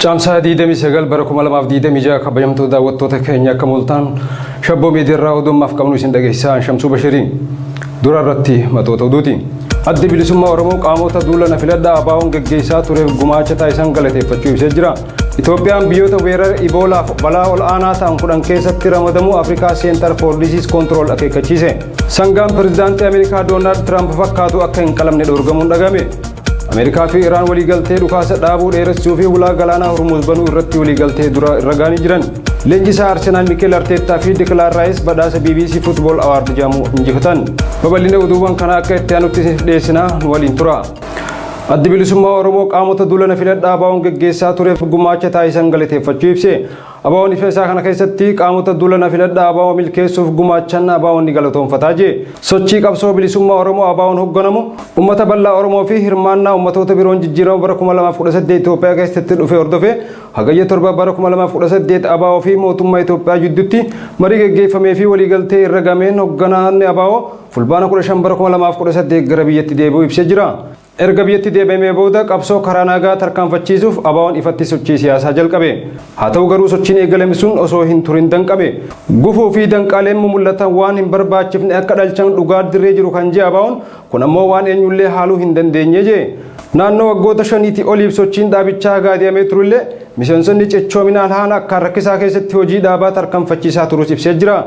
Caamsaa 29 bara 2026 kabajamtoota daawwattoota keenya akka mul'atan shabboo miidiyaa oduummaaf qabnu isin dhageessisaa Shamsuu Bashiriin dura irratti matoota oduuti. Addi bilisummaa Oromoo qaamota duulana filadhaa ABO'n gaggeessaa tureef gumaacha taasisan galateeffachuu ibsee jira. Itoophiyaan biyyoota weerara Iboolaaf balaa ol'aanaa ta'an 10 keessatti ramadamuu Afrikaa Center for Disease Control akeekkachiise. Sangaan pirezidaantii Ameerikaa Doonaald Tiraamp fakkaatu akka hin qalamne dhorgamuun dhagame. Ameerikaa fi Iraan waliigaltee dhukaasa dhaabuu dheeressuu fi ulaa galaanaa Hormuz banuu irratti waliigaltee dura irra gaanii jiran. Leenjisaa Arsenaal Mikel Arteettaa fi Declan Rice badhaasa BBC Football Award jedhamu injifatan. Babal'ina oduuwwan kana akka itti aanutti dhiyeessinaa nu waliin tura. Addi bilisummaa Oromoo qaamota duulana filadhaa ABO'n gaggeessaa tureef gumaacha taasisan galateeffachuu ibse. ABO'n ifa isaa kana keessatti qaamota duulana filadhaa ABO milkeessuuf gumaachan ABO'n ni galatoonfataa jee. Sochii qabsoo bilisummaa Oromoo ABO'n hoogganamu uummata bal'aa Oromoo fi hirmaannaa uummatoota biroon jijjiirama bara 2018 Itoophiyaa keessatti dhufe hordofee hagayya 7 bara 2018 ABO fi mootummaa Itoophiyaa jidduutti marii gaggeeffamee fi waliigaltee irra gameen hoogganaan ABO fulbaana 15 bara 2018 gara biyyatti deebi'uu ibsee jira. Erga biyyatti deebi'amee booda qabsoo karaa nagaa tarkaanfachiisuuf ABO'n ifatti sochii siyaasaa jalqabe. Haa ta'u garuu sochiin eegalame sun osoo hin turin danqabe. Gufuu fi danqaaleen mul'atan waan hin barbaachifne akka dhalchan dhugaa dirree jiru kan jee ABO'n kun ammoo waan eenyullee haaluu hin dandeenye jee. Naannoo waggoota 5 oliif sochiin dhaabichaa gaadi'amee turullee miseensonni cichoominaan haala akka rakkisaa keessatti hojii dhaabaa tarkaanfachiisaa turus ibsee jira.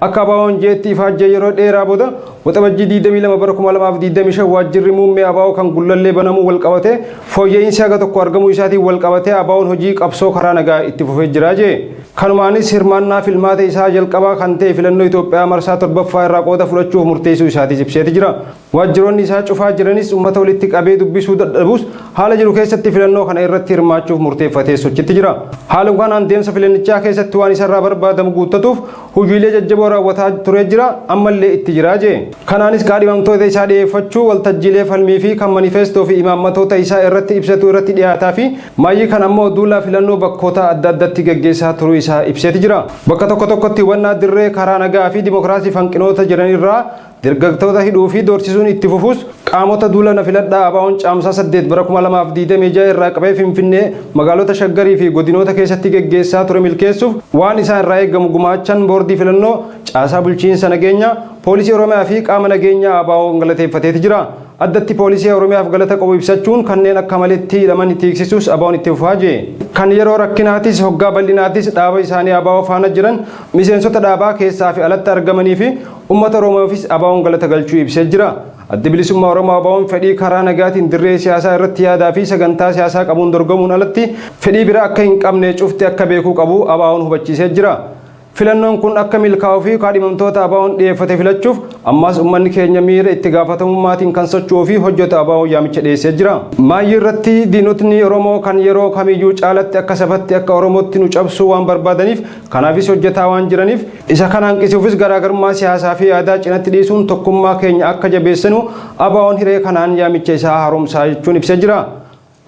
Akka ABO'n jeetti ifaajjee yeroo dheeraa booda waxabajjii 22 bara 2025 waajjirri muummee ABO kan gullallee banamuu wal qabatee fooyya'insi haga tokko argamuu isaatiin wal qabatee ABO'n hojii qabsoo karaa nagaa itti fufee jira jee. Kanumaanis hirmaannaa filmaata isaa jalqabaa kan ta'e filannoo Itoophiyaa marsaa 7ffaa irraa qooda fudhachuuf murteessuu isaatis ibseeti jira. Waajjiroonni isaa cufaa jiranis uummata walitti qabee dubbisuu dadhabus haala jiru keessatti filannoo kana irratti hirmaachuuf murteeffatee sochitti jira. Haaluma kanaan deemsa filannichaa keessatti waan isarraa barbaadamu guuttatuuf hojiilee jajjaboo raawwataa turee jira ammallee itti jira jee. Kanaanis kaadhimamtoota isaa dhiyeeffachuu waltajjiilee falmii fi kan manifeestoo fi imaammatoota isaa irratti ibsatu irratti dhiyaataa fi maayii kan ammoo duula filannoo bakkoota adda addaatti gaggeessaa turuu isaa ibseeti jira. Bakka tokko tokkotti hubannaa dirree karaa nagaa fi dimokiraasii hanqinoota jiran irraa dargaggoota hidhuu fi doorsisuun itti fufus qaamota duulana filadhaa ABO'n caamsaa 8 bara 2026 irraa qabee Finfinnee magaalota Shaggarii fi godinoota keessatti gaggeessaa ture milkeessuuf waan isaan irraa eegamu gumaachan boordii filannoo caasaa bulchiinsa nageenyaa poolisii Oromiyaa fi qaama nageenyaa ABO'n galateeffateeti jira. Addatti poolisii Oromiyaaf galata qabu ibsachuun kanneen akka maletti hidhaman tiiksisuus ABO'n itti fufaa jee. Kan yeroo rakkinaatis hoggaa bal'inaatis dhaaba isaanii ABO faana jiran miseensota dhaabaa keessaa fi alatti argamanii fi uummata Oromoofis ABO'n galata galchuu ibsee jira. Addi bilisummaa Oromoo ABO'n fedhii karaa nagaatiin dirree siyaasaa irratti yaadaa fi sagantaa siyaasaa qabuun dorgomuun alatti fedhii biraa akka hin qabne cufti akka beekuu qabu ABO'n hubachiisee jira. Filannoon kun akka milkaa'uu fi kaadhimamtoota ABO'n dhiyeeffate filachuuf ammas uummanni keenya miira itti gaafatamummaatiin kan socho'uu fi hojjeta ABO'n yaamicha dhiyeessee jira. Maayii irratti diinotni Oromoo kan yeroo kamiyyuu caalatti akka sabatti akka Oromootti nu cabsuu waan barbaadaniif kanaafis hojjetaa waan jiraniif isa kana hanqisuufis garaagarummaa siyaasaa fi aadaa cinatti dhiisuun tokkummaa keenya akka jabeessinu ABO'n hiree kanaan yaamicha isaa haaromsaa jechuun ibsee jira.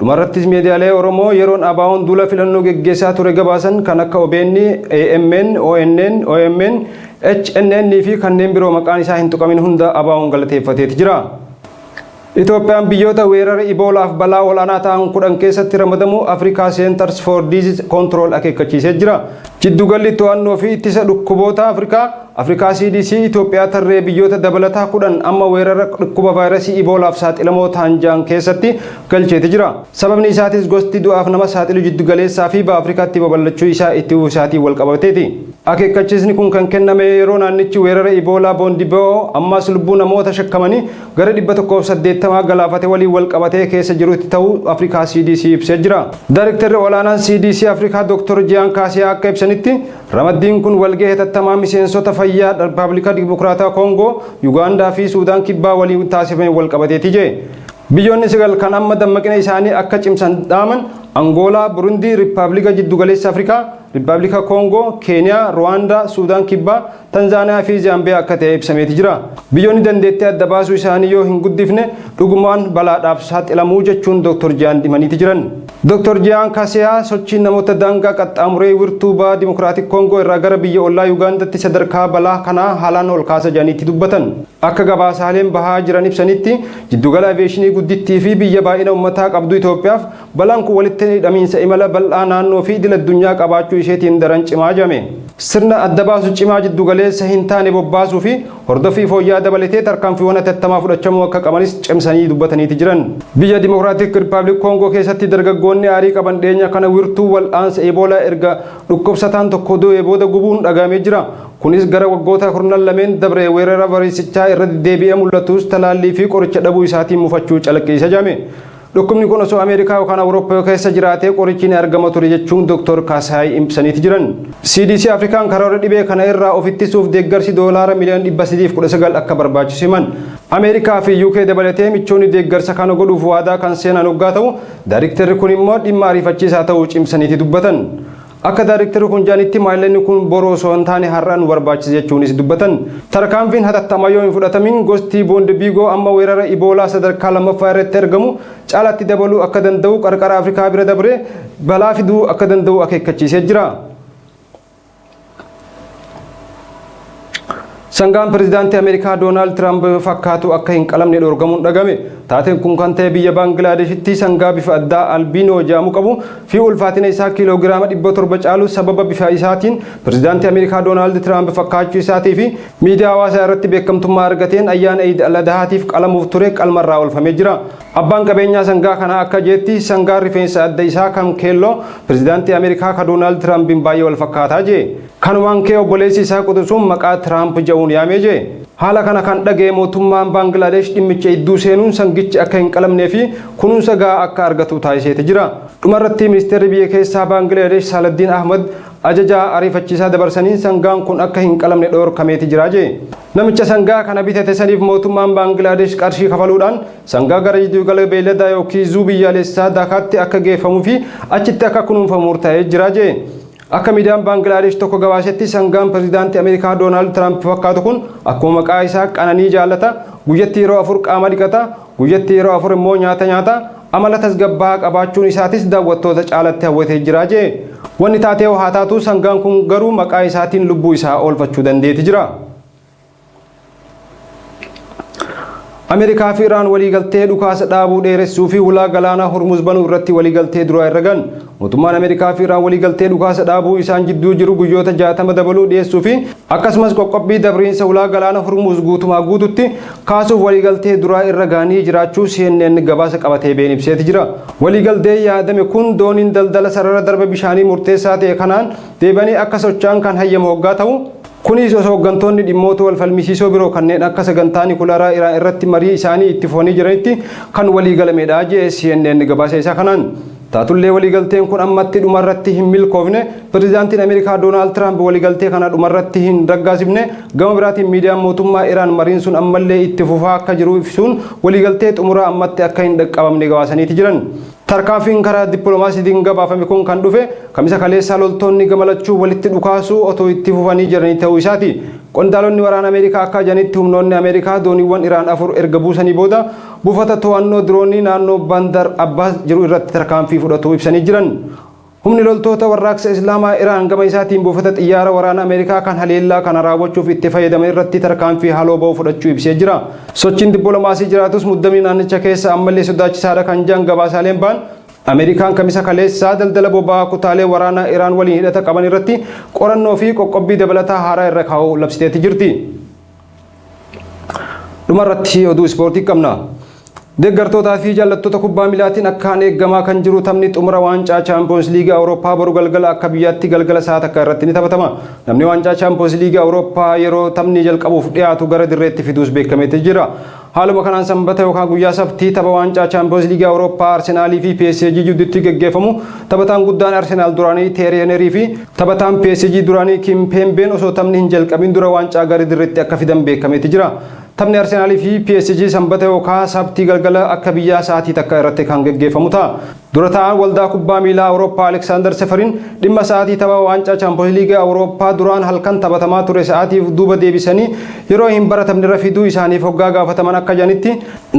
Dhumarrattis miidiyaalee Oromoo yeroon ABO'n duula filannoo gaggeessaa ture gabaasan kan akka OBN, AMN, ONN, OMN, HNN fi kanneen biroo maqaan isaa hin tuqamin hunda ABO'n galateeffateeti jira. Itoophiyaan biyyoota weerara Iboolaaf balaa olaanaa ta'an 10 keessatti ramadamu Afrikaa Centers for Disease Control akeekkachiisee jira. Jiddugalli to'annoo fi ittisa dhukkuboota Afrikaa CDC Itoophiyaa tarree biyyoota dabalataa 10 amma weerara dhukkuba vaayirasii Iboolaaf saaxilamoo ta'an ja'an keessatti galcheeti jira. Sababni isaatis gosti du'aaf nama saaxilu jiddugaleessaa fi Afrikaatti babal'achuu isaa itti isaatiin wal qabateeti. Akeekkachiisni kun kan kenname yeroo naannichi weerara Iboolaa Boondiboo ammas lubbuu namoota shakkamanii gara 180 galaafate waliin wal qabatee keessa jirutti ta'uu Afrikaa CDC ibsee jira. Daarektarri olaanaan CDC Afrikaa Dr. Jiyaan Kaasiyaa akka ibsanitti ramaddiin kun walgahii hatattamaa miseensota fayyaa Rippaabilika Dimokiraataa Koongoo, Yugaandaa fi Suudaan kibbaa waliin taasifame wal qabateeti jee. Biyyoonni 9 kan amma dammaqina isaanii akka cimsan dhaaman Angoolaa, Burundii, Rippaabilika Jiddugaleessa Afrikaa, Riippaabilika Koongoo, Keeniyaa, Ruwaandaa, Suudaan Kibbaa, Tanzaaniyaa fi Zaambiyaa akka ta'e ibsameeti jira. Biyyoonni dandeettii adda baasuu isaanii yoo hin guddifne dhugumaan balaadhaaf saaxilamuu jechuun Dr. Jiyaan himaniiti jiran. Dr. Jiyaan Kaseyaa sochiin namoota daangaa qaxxaamuree wiirtuu baha Dimokiraatik Koongoo irraa gara biyya ollaa Yuugaandaatti sadarkaa balaa kanaa haalaan ol kaasa jedhaniitti dubbatan. Akka gabaasaaleen bahaa jiran ibsanitti jiddugala aviyeeshinii guddittii fi biyya baay'ina uummataa qabdu Itoophiyaaf balaan kun walitti hidhamiinsa imala bal'aa naannoo fi idil addunyaa qabaachuu isheetiin daran cimaa jame. Sirna adda baasu cimaa jiddugaleessa hin taane bobbaasuu fi hordofii fooyya'aa dabalatee tarkaanfiiwwan hatattamaa fudhachamuu akka qabanis cimsanii dubbataniiti jiran. Biyya Dimokiraatik Riippaabilik Koongoo keessatti dargaggoonni aarii qaban dhiyeenya kana wiirtuu wal'aansa Eboolaa erga dhukkubsataan tokko du'ee booda gubuun dhagaamee jira. Kunis gara waggoota kurnan lameen dabree weerara vaayirasichaa irra deebi'ee mul'atus talaallii fi qoricha dhabuu isaatiin mufachuu calaqqisiisa jame. Dhukkubni kun osoo Ameerikaa yookaan Awurooppaa keessa jiraatee qorichi ni argama ture jechuun Dr. Kasaay ibsaniiti jiran. CDC Afrikaan karoora dhibee kana irraa of ittisuuf deeggarsi doolaara miliyoona 319 akka barbaachisu himan. Ameerikaa fi UK dabalatee michoonni deeggarsa kana godhuuf waadaa kan seenan hoggaa ta'u, daayiriktarri kun immoo dhimma ariifachiisaa ta'uu cimsaniiti dubbatan. Akka daayiriktarri kun jaanitti maallaqni kun boroo osoo hin taane har'a nu barbaachisa jechuunis dubbatan. Tarkaanfiin hatattamaa yoo hin fudhatamin gosti boondibigoo amma weerara Iboolaa sadarkaa lammaffaa irratti argamu caalaatti dabaluu akka danda'u qarqara Afrikaa bira dabree balaa fiduu akka danda'u akeekkachiisee jira. Sangaan pirezidaantii Ameerikaa Doonaald Tiraamp fakkaatu akka hin qalamne dhorgamuun dhagame. Taateen kun kan ta'e biyya Baangilaadeeshitti sangaa bifa addaa albiinoo jedhamu qabu fi ulfaatina isaa kiiloogiraama 700 caalu sababa bifa isaatiin pirezidaantii Ameerikaa Doonaald Tiraamp fakkaachuu isaatii fi miidiyaa hawaasaa irratti beekamtummaa argateen ayyaana Iid al-Adhaatiif qalamuuf ture qalmarraa oolfamee jira. Abbaan qabeenyaa sangaa kanaa akka jeetti sangaan rifeensa adda isaa kan keelloo pirezidaantii Ameerikaa ka Doonaald Tiraampiin baay'ee wal fakkaataa jee. Kanumaan kee obboleessi isaa quxisuun maqaa Tiraamp jedhuun yaamee jee. Haala kana kan dhaga'e mootummaan Baangilaadesh dhimmicha idduu seenuun sangichi akka hin qalamnee fi kunuunsa gahaa akka argatu taasiseeti jira. Dhumarratti ministeerri biyya keessaa Baangilaadesh Saaladdiin Ahmad ajajaa ariifachiisaa dabarsanii sangaan kun akka hin qalamne dhorkameeti jira jee. Namicha sangaa kana bitate saniif mootummaan Baangilaadesh qarshii kafaluudhaan sangaa gara jiddugala beelladaa yookiin zuu biyyaalessaa Daakaatti akka geeffamuu fi achitti akka kunuunfamu murtaa'ee jira jee. Akka miidiyaan Baangilaadesh tokko gabaasetti sangaan pirezidaantii Ameerikaa Doonaald Tiraamp fakkaatu kun akkuma maqaa isaa qananii jaallata, guyyatti yeroo 4 qaama dhiqata, guyyatti yeroo 4 immoo nyaata, amala tasgabbaa'aa qabaachuun isaatis daawwattoota caalatti hawwatee jira jee. Wanni taatee haa taatu sangaan kun garuu maqaa isaatiin lubbuu isaa oolfachuu dandeetti jira. Ameerikaa fi Iraan waliigaltee dhukaasa dhaabuu dheeressuu fi ulaa galaanaa Hormuz banuu irratti waliigaltee duraa irra gan. Mootummaan Ameerikaa fi Iraan waliigaltee dhukaasa dhaabuu isaan jidduu jiru guyyoota 60 dabaluu dhiyeessuu fi akkasumas qoqqobbii dabriinsa ulaa galaana Hormuz guutumaa guututti kaasuuf waliigaltee duraa irra gaanii jiraachuu CNN gabaasa qabatee beeksisee jira. Waliigaltee yaadame kun dooniin daldala sarara darba bishaanii murteessaa ta'e kanaan deebanii akka socho'an kan hayyamu hoggaa ta'u. Kunis osoo hooggantoonni dhimmoota wal falmisiisoo biroo kanneen akka sagantaa nikulaaraa Iraan irratti marii isaanii itti fufanii jiranitti kan waliigalamedha jee CNN gabaasa isaa kanaan. Taatullee waliigalteen kun ammatti dhumarratti hin milkoofne pirezidaantiin Ameerikaa Doonaald Tiraamp waliigaltee kana dhumarratti hin raggaasifne gama biraatiin miidiyaan mootummaa Iraan mariin sun ammallee itti fufaa akka jiru ibsuun waliigaltee xumuraa ammatti akka hin dhaqqabamne gabaasaniiti jiran. Tarkaanfiin karaa dippiloomaasiitiin gabaafame kun kan dhufe kamisa kaleessaa loltoonni gamalachuu walitti dhukaasuu otoo itti fufanii jiranii ta'uu isaati. Qondaalonni waraana Ameerikaa akka jedhanitti humnoonni Ameerikaa dooniiwwan Iraan 4 erga buusanii booda buufata to'annoo diroonii naannoo Bandar Abbaas jiru irratti tarkaanfii fudhatu ibsanii jiran. Humni loltoota warraaqsa Islaamaa Iraan gama isaatiin buufata xiyyaara waraana Ameerikaa kan haleellaa kana raawwachuuf itti fayyadame irratti tarkaanfii haaloo ba'uu fudhachuu ibsee jira. Sochiin dippiloomaasii jiraatus muddamii naannicha keessa ammallee sodaachisaadha kan jiran gabaasaaleen ba'an. Ameerikaan kamisa kaleessaa daldala boba'aa kutaalee waraanaa Iraan waliin hidhata qaban irratti qorannoo fi qoqqobbii dabalataa haaraa irra kaa'uu labsiteetti jirti. Dhumarratti oduu ispoortii qabna. Deeggartootaa fi jaallattoota kubbaa miilaatiin akkaan eeggamaa kan jiru taphni xumura waancaa Chaampiyoons Liigii Awurooppaa boru galgala akka biyyaatti galgala sa'a takka irratti ni taphatama. Namni waancaa Chaampiyoons Liigii Awurooppaa yeroo taphni jalqabuuf dhiyaatu gara dirreetti fiduus beekameeti jira. Haaluma kanaan sanbata yookaan guyyaa sabtii tapha waancaa Chaampiyoons Liigii Awurooppaa Arsenaalii fi PSG jidduutti gaggeeffamu taphataan guddaan Arsenaal duraanii Thierry Henry fi taphataan PSG duraanii Kimpembe osoo taphni hin jalqabin dura waancaa gara dirreetti akka fidan beekameeti jira. Taphni Arsenaalii fi PSG sanbata yookaan sabtii galgala akka biyyaa sa'aatii takka irratti kan gaggeeffamu ta'a. Durataan waldaa kubbaa miilaa Awurooppaa Aleksaandar Seferiin dhimma sa'aatii tapha waancaa Chaampiyoons Liigii Awurooppaa duraan halkan taphatamaa ture sa'aatiif duuba deebisanii yeroo hin baratamne rafiduu isaaniif hoggaa gaafataman akka jedhanitti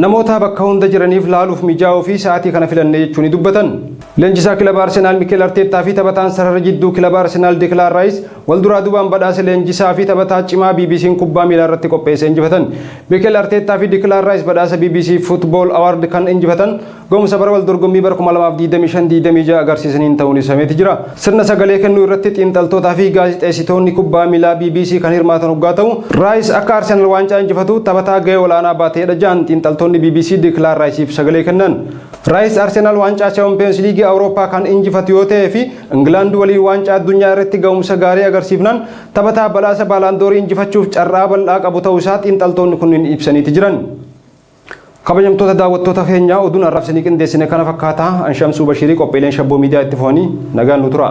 namoota bakka hunda jiraniif laaluuf mijaa'uu fi sa'aatii kana filanne jechuun dubbatan. Leenjisaa kilaba Arsenaal Mikel Arteetaa fi taphataan sarara jidduu kilaba Arsenaal Declan Rice wal duraa duubaan badhaasa leenjisaa fi taphataa cimaa BBC'n kubbaa miilaa irratti qopheesse injifatan. Mikel Arteetaa fi Declan Rice badhaasa BBC Football Award kan injifatan gomsa bara wal dorgommii bara 2025 agarsiisaniin ta'uun ibsameeti jira. Sirna sagalee kennuu irratti xiinxaltootaa fi gaazexeessitoonni kubbaa miilaa BBC kan hirmaatan hoggaa ta'u Rice akka Arsenaal waancaa injifatu taphataa gahee olaanaa baateedha jedhan xiinxaltoonni BBC Declan Rice'iif sagalee kennan. Rice Arsenaal waancaa Champions League Awurooppaa kan injifatu yoo ta'ee fi Ingilaand waliin waancaa addunyaa irratti ga'umsa gaarii agarsiifnaan taphataa badhaasa baalaandoorii injifachuuf carraa bal'aa qabu ta'uu isaa xiinxaltoonni kunniin ibsaniiti jiran. Kabajamtoota daawwattoota keenyaa oduun arraabsanii qindeessine kana fakkaata. Anshamsuu Bashirii qophiileen shabboo miidiyaa itti fufanii nagaan nu tura.